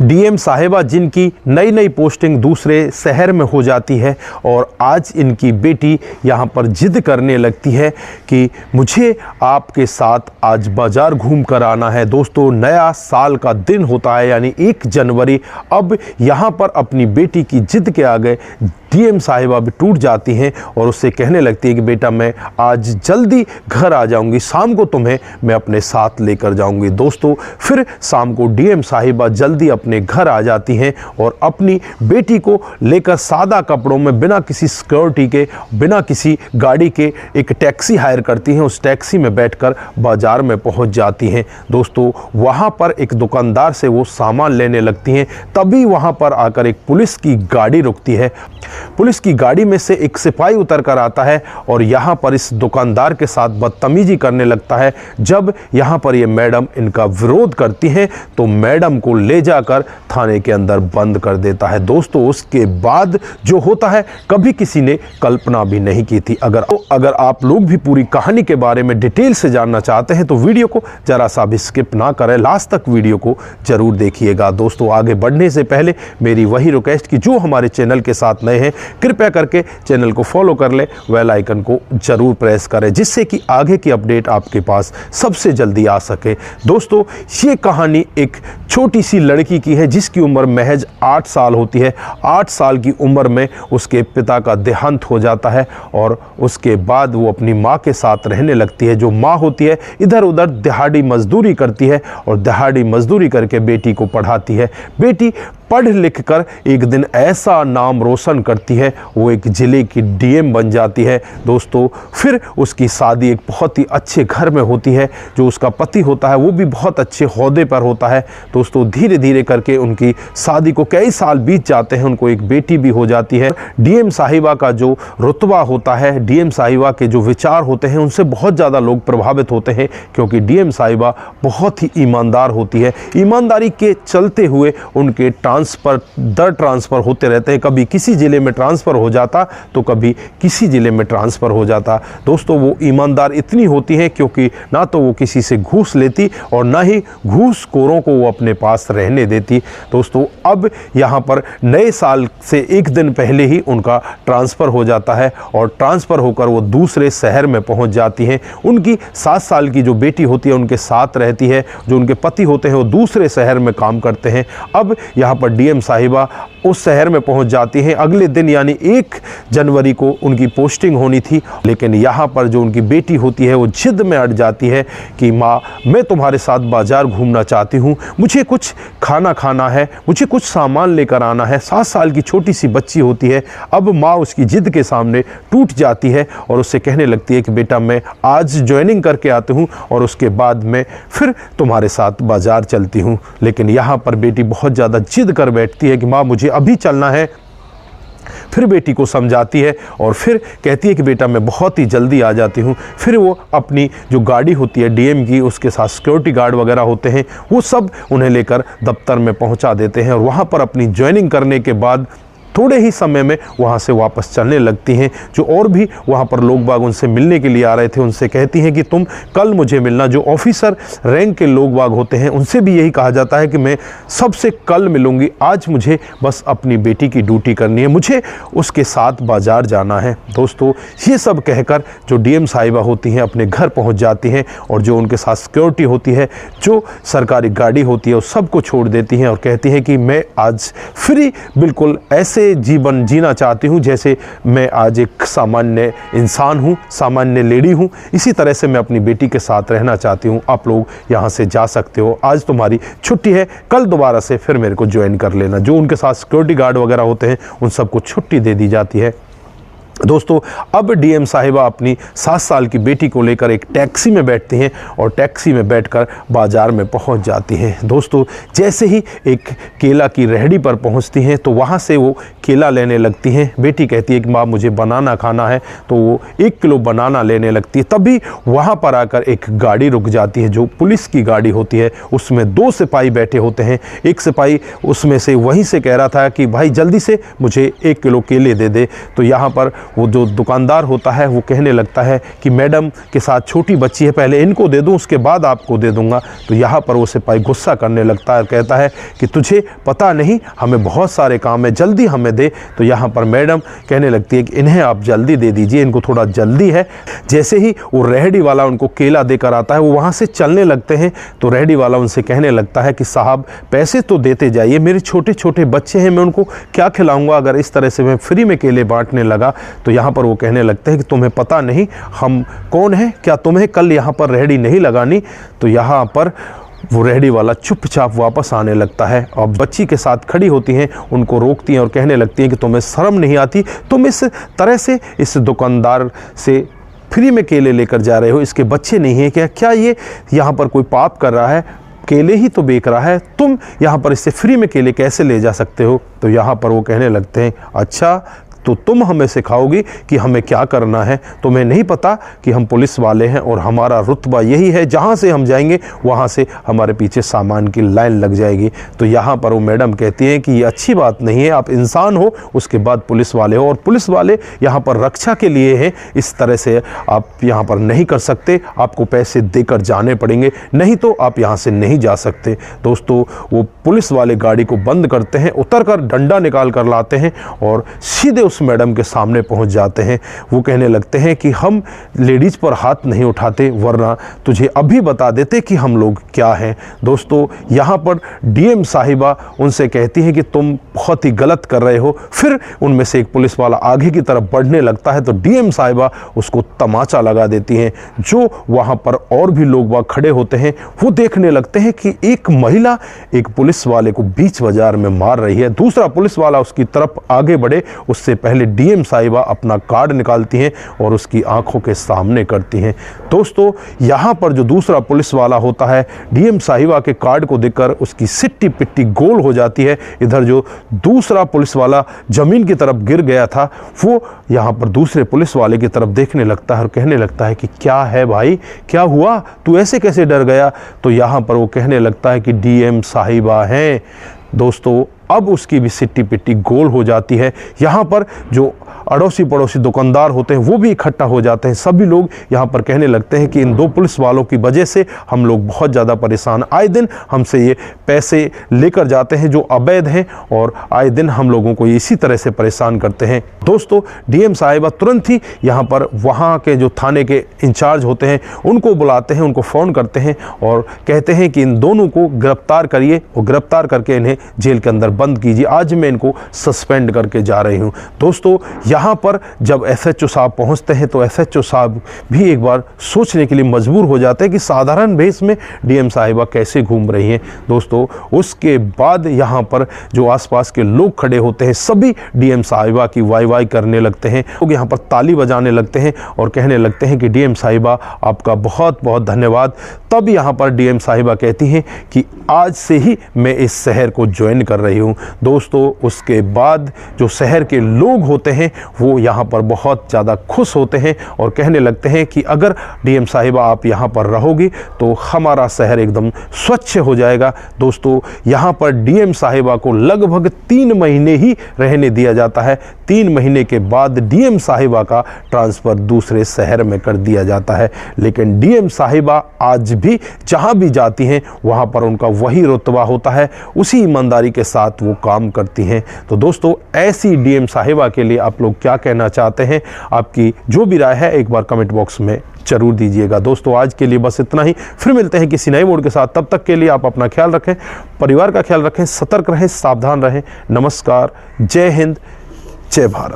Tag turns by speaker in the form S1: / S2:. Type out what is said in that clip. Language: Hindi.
S1: डीएम साहिबा जिनकी नई नई पोस्टिंग दूसरे शहर में हो जाती है और आज इनकी बेटी यहाँ पर जिद करने लगती है कि मुझे आपके साथ आज बाज़ार घूम कर आना है। दोस्तों, नया साल का दिन होता है यानी 1 जनवरी। अब यहाँ पर अपनी बेटी की जिद के आगे डीएम साहिबा भी टूट जाती हैं और उससे कहने लगती है कि बेटा मैं आज जल्दी घर आ जाऊंगी, शाम को तुम्हें मैं अपने साथ लेकर जाऊंगी। दोस्तों, फिर शाम को डीएम साहिबा जल्दी अपने घर आ जाती हैं और अपनी बेटी को लेकर सादा कपड़ों में बिना किसी सिक्योरिटी के, बिना किसी गाड़ी के एक टैक्सी हायर करती हैं। उस टैक्सी में बैठकर बाजार में पहुंच जाती हैं। दोस्तों, वहां पर एक दुकानदार से वो सामान लेने लगती हैं। तभी वहां पर आकर एक पुलिस की गाड़ी रुकती है। पुलिस की गाड़ी में से एक सिपाही उतर कर आता है और यहाँ पर इस दुकानदार के साथ बदतमीजी करने लगता है। जब यहाँ पर ये मैडम इनका विरोध करती हैं तो मैडम को ले जाकर थाने के अंदर बंद कर देता है। दोस्तों, उसके बाद जो होता है कभी किसी ने कल्पना भी नहीं की थी। अगर आप लोग भी पूरी कहानी के बारे में डिटेल से जानना चाहते हैं तो वीडियो को जरा सा भी स्किप ना करें, लास्ट तक वीडियो को जरूर देखिएगा। दोस्तों, आगे बढ़ने से पहले मेरी वही रिक्वेस्ट कि जो हमारे चैनल के साथ नए हैं कृपया करके चैनल को फॉलो कर ले, बेल आइकन को जरूर प्रेस करें जिससे कि आगे की अपडेट आपके पास सबसे जल्दी आ सके। दोस्तों, ये कहानी एक छोटी सी लड़की की है जिसकी उम्र महज 8 साल होती है। 8 साल की उम्र में उसके पिता का देहांत हो जाता है और उसके बाद वो अपनी माँ के साथ रहने लगती है। जो माँ होती है इधर उधर दिहाड़ी मजदूरी करती है और दिहाड़ी मजदूरी करके बेटी को पढ़ाती है। बेटी पढ़ लिख कर एक दिन ऐसा नाम रोशन करती है, वो एक ज़िले की डीएम बन जाती है। दोस्तों, फिर उसकी शादी एक बहुत ही अच्छे घर में होती है। जो उसका पति होता है वो भी बहुत अच्छे ओहदे पर होता है। दोस्तों, धीरे धीरे करके उनकी शादी को कई साल बीत जाते हैं, उनको एक बेटी भी हो जाती है। डीएम साहिबा का जो रुतबा होता है, डीएम साहिबा के जो विचार होते हैं उनसे बहुत ज़्यादा लोग प्रभावित होते हैं क्योंकि डीएम साहिबा बहुत ही ईमानदार होती है। ईमानदारी के चलते हुए उनके ट्रांसफ़र होते रहते हैं। कभी किसी ज़िले में ट्रांसफ़र हो जाता तो कभी किसी ज़िले में ट्रांसफ़र हो जाता। दोस्तों, वो ईमानदार इतनी होती हैं क्योंकि ना तो वो किसी से घूस लेती और ना ही घूसखोरों को वो अपने पास रहने देती। दोस्तों, अब यहाँ पर नए साल से 1 दिन पहले ही उनका ट्रांसफ़र हो जाता है और ट्रांसफ़र होकर वो दूसरे शहर में पहुँच जाती हैं। उनकी 7 साल की जो बेटी होती है उनके साथ रहती है। जो उनके पति होते हैं वो दूसरे शहर में काम करते हैं। अब यहाँ पर डीएम साहिबा उस शहर में पहुंच जाती हैं। अगले दिन यानी 1 जनवरी को उनकी पोस्टिंग होनी थी, लेकिन यहाँ पर जो उनकी बेटी होती है वो जिद में अड़ जाती है कि माँ, मैं तुम्हारे साथ बाज़ार घूमना चाहती हूँ, मुझे कुछ खाना खाना है, मुझे कुछ सामान लेकर आना है। 7 साल की छोटी सी बच्ची होती है। अब माँ उसकी जिद के सामने टूट जाती है और उससे कहने लगती है कि बेटा मैं आज ज्वाइनिंग करके आती हूँ और उसके बाद मैं फिर तुम्हारे साथ बाज़ार चलती हूँ। लेकिन यहाँ पर बेटी बहुत ज़्यादा जिद कर बैठती है कि माँ मुझे अभी चलना है। फिर बेटी को समझाती है और फिर कहती है कि बेटा मैं बहुत ही जल्दी आ जाती हूँ। फिर वो अपनी जो गाड़ी होती है डीएम की, उसके साथ सिक्योरिटी गार्ड वगैरह होते हैं, वो सब उन्हें लेकर दफ्तर में पहुँचा देते हैं और वहाँ पर अपनी ज्वाइनिंग करने के बाद थोड़े ही समय में वहाँ से वापस चलने लगती हैं। जो और भी वहाँ पर लोग बाग उनसे मिलने के लिए आ रहे थे उनसे कहती हैं कि तुम कल मुझे मिलना। जो ऑफिसर रैंक के लोग बाग होते हैं उनसे भी यही कहा जाता है कि मैं सबसे कल मिलूँगी, आज मुझे बस अपनी बेटी की ड्यूटी करनी है, मुझे उसके साथ बाज़ार जाना है। दोस्तों, ये सब कहकर जो डीएम साहिबा होती हैं अपने घर पहुँच जाती हैं और जो उनके साथ सिक्योरिटी होती है, जो सरकारी गाड़ी होती है, उस सबको छोड़ देती हैं और कहती हैं कि मैं आज फ्री बिल्कुल ऐसे जीवन जीना चाहती हूँ जैसे मैं आज एक सामान्य इंसान हूँ, सामान्य लेडी हूँ। इसी तरह से मैं अपनी बेटी के साथ रहना चाहती हूँ। आप लोग यहाँ से जा सकते हो, आज तुम्हारी छुट्टी है, कल दोबारा से फिर मेरे को ज्वाइन कर लेना। जो उनके साथ सिक्योरिटी गार्ड वगैरह होते हैं उन सबको छुट्टी दे दी जाती है। दोस्तों, अब डीएम साहिबा अपनी 7 साल की बेटी को लेकर एक टैक्सी में बैठती हैं और टैक्सी में बैठकर बाज़ार में पहुंच जाती हैं। दोस्तों, जैसे ही एक केला की रेहड़ी पर पहुंचती हैं तो वहां से वो केला लेने लगती हैं। बेटी कहती है कि माँ मुझे बनाना खाना है, तो वो 1 किलो बनाना लेने लगती है। तभी वहाँ पर आकर एक गाड़ी रुक जाती है जो पुलिस की गाड़ी होती है। उसमें 2 सिपाही बैठे होते हैं। एक सिपाही उसमें से वहीं से कह रहा था कि भाई जल्दी से मुझे 1 किलो केले दे दे। तो यहाँ पर वो जो दुकानदार होता है वो कहने लगता है कि मैडम के साथ छोटी बच्ची है, पहले इनको दे दूँ उसके बाद आपको दे दूँगा। तो यहाँ पर वो सिपाही गुस्सा करने लगता है, कहता है कि तुझे पता नहीं हमें बहुत सारे काम है, जल्दी हमें दे। तो यहाँ पर मैडम कहने लगती है कि इन्हें आप जल्दी दे दीजिए, इनको थोड़ा जल्दी है। जैसे ही वो रेहड़ी वाला उनको केला देकर आता है, वो वहाँ से चलने लगते हैं। तो रेहड़ी वाला उनसे कहने लगता है कि साहब पैसे तो देते जाइए, मेरे छोटे छोटे बच्चे हैं, मैं उनको क्या खिलाऊंगा अगर इस तरह से मैं फ्री में केले बांटने लगा। तो यहाँ पर वो कहने लगते हैं कि तुम्हें पता नहीं हम कौन हैं, क्या तुम्हें कल यहाँ पर रेहड़ी नहीं लगानी। तो यहाँ पर वो रेहड़ी वाला चुपचाप वापस आने लगता है और बच्ची के साथ खड़ी होती हैं, उनको रोकती हैं और कहने लगती हैं कि तुम्हें शर्म नहीं आती, तुम इस तरह से इस दुकानदार से फ्री में केले लेकर जा रहे हो, इसके बच्चे नहीं हैं क्या? क्या ये यहाँ पर कोई पाप कर रहा है? केले ही तो बेच रहा है, तुम यहाँ पर इससे फ्री में केले कैसे ले जा सकते हो? तो यहाँ पर वो कहने लगते हैं अच्छा तो तुम हमें सिखाओगी कि हमें क्या करना है? तुम्हें नहीं पता कि हम पुलिस वाले हैं और हमारा रुतबा यही है, जहाँ से हम जाएंगे वहाँ से हमारे पीछे सामान की लाइन लग जाएगी। तो यहाँ पर वो मैडम कहती हैं कि ये अच्छी बात नहीं है, आप इंसान हो उसके बाद पुलिस वाले हो, और पुलिस वाले यहाँ पर रक्षा के लिए हैं, इस तरह से आप यहाँ पर नहीं कर सकते, आपको पैसे देकर जाने पड़ेंगे, नहीं तो आप यहाँ से नहीं जा सकते। दोस्तों वो पुलिस वाले गाड़ी को बंद करते हैं, उतर कर डंडा निकाल कर लाते हैं और सीधे उस मैडम के सामने पहुंच जाते हैं। वो कहने लगते हैं कि हम लेडीज पर हाथ नहीं उठाते, वरना तुझे अभी बता देते कि हम लोग क्या हैं। दोस्तों यहाँ पर डीएम साहिबा उनसे कहती है कि तुम बहुत ही गलत कर रहे हो। फिर उनमें से एक पुलिस वाला आगे की तरफ बढ़ने लगता है तो डीएम साहिबा उसको तमाचा लगा देती हैं। जो वहाँ पर और भी लोग वहाँ खड़े होते हैं वो देखने लगते हैं कि एक महिला एक पुलिस वाले को बीच बाजार में मार रही है। दूसरा पुलिस वाला उसकी तरफ आगे बढ़े, उससे पहले डीएम साहिबा अपना कार्ड निकालती हैं और उसकी आंखों के सामने करती हैं। दोस्तों यहाँ पर जो दूसरा पुलिस वाला होता है, डीएम साहिबा के कार्ड को देखकर उसकी सिट्टी पिट्टी गोल हो जाती है। इधर जो दूसरा पुलिस वाला जमीन की तरफ गिर गया था वो यहाँ पर दूसरे पुलिस वाले की तरफ देखने लगता है और कहने लगता है कि क्या है भाई, क्या हुआ, तू ऐसे कैसे डर गया? तो यहाँ पर वो कहने लगता है कि डीएम साहिबा हैं। दोस्तों अब उसकी भी सिट्टी पिट्टी गोल हो जाती है। यहाँ पर जो अड़ोसी पड़ोसी दुकानदार होते हैं वो भी इकट्ठा हो जाते हैं। सभी लोग यहाँ पर कहने लगते हैं कि इन दो पुलिस वालों की वजह से हम लोग बहुत ज़्यादा परेशान, आए दिन हमसे ये पैसे लेकर जाते हैं जो अवैध हैं और आए दिन हम लोगों को इसी तरह से परेशान करते हैं। दोस्तों डीएम साहिबा तुरंत ही यहाँ पर वहाँ के जो थाने के इंचार्ज होते हैं उनको बुलाते हैं, उनको फ़ोन करते हैं और कहते हैं कि इन दोनों को गिरफ्तार करिए और गिरफ्तार करके इन्हें जेल के अंदर बंद कीजिए, आज मैं इनको सस्पेंड करके जा रही हूँ। दोस्तों यहाँ पर जब एसएचओ साहब पहुँचते हैं तो एसएचओ साहब भी एक बार सोचने के लिए मजबूर हो जाते हैं कि साधारण भेष में डीएम साहिबा कैसे घूम रही हैं। दोस्तों उसके बाद यहाँ पर जो आसपास के लोग खड़े होते हैं सभी डीएम साहिबा की वाई वाई करने लगते हैं। लोग यहाँ पर ताली बजाने लगते हैं और कहने लगते हैं कि डीएम साहिबा आपका बहुत बहुत धन्यवाद। तब यहाँ पर डीएम साहिबा कहती हैं कि आज से ही मैं इस शहर को ज्वाइन कर रही हूँ। दोस्तों उसके बाद जो शहर के लोग होते हैं वो यहाँ पर बहुत ज़्यादा खुश होते हैं और कहने लगते हैं कि अगर डीएम साहिबा आप यहाँ पर रहोगी तो हमारा शहर एकदम स्वच्छ हो जाएगा। दोस्तों यहाँ पर डीएम साहिबा को लगभग 3 महीने ही रहने दिया जाता है। 3 महीने के बाद डीएम साहिबा का ट्रांसफ़र दूसरे शहर में कर दिया जाता है। लेकिन डीएम साहिबा आज भी जहाँ भी जाती हैं वहाँ पर उनका वही रुतबा होता है, उसी ईमानदारी के साथ वो काम करती हैं। तो दोस्तों ऐसी डीएम साहिबा के लिए आप लोग क्या कहना चाहते हैं? आपकी जो भी राय है एक बार कमेंट बॉक्स में जरूर दीजिएगा। दोस्तों आज के लिए बस इतना ही, फिर मिलते हैं किसी नए मोड़ के साथ। तब तक के लिए आप अपना ख्याल रखें, परिवार का ख्याल रखें, सतर्क रहें, सावधान रहें। नमस्कार, जय हिंद, जय भारत।